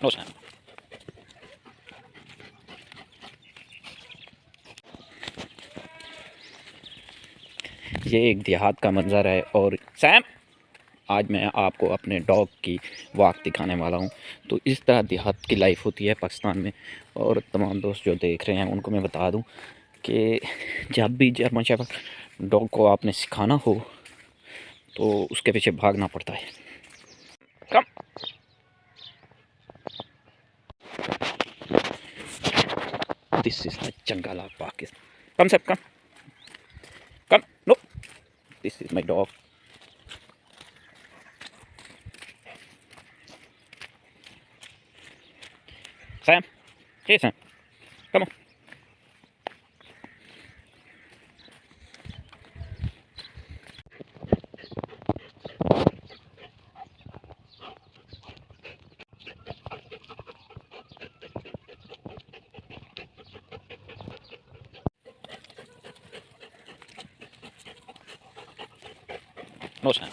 No Sam. ये एक देहात का मंज़र है और सैम, आज मैं आपको अपने डॉग की वॉक दिखाने वाला हूँ। तो इस तरह देहात की लाइफ होती है पाकिस्तान में। और तमाम दोस्त जो देख रहे हैं उनको मैं बता दूँ कि जब भी जर्मन शेफर्ड डॉग को आपने सिखाना हो तो उसके पीछे भागना पड़ता है। Come, this is the jungle of Pakistan. Come Sam, come come, no, this is my dog. Sam, hey Sam, come on. No Sam.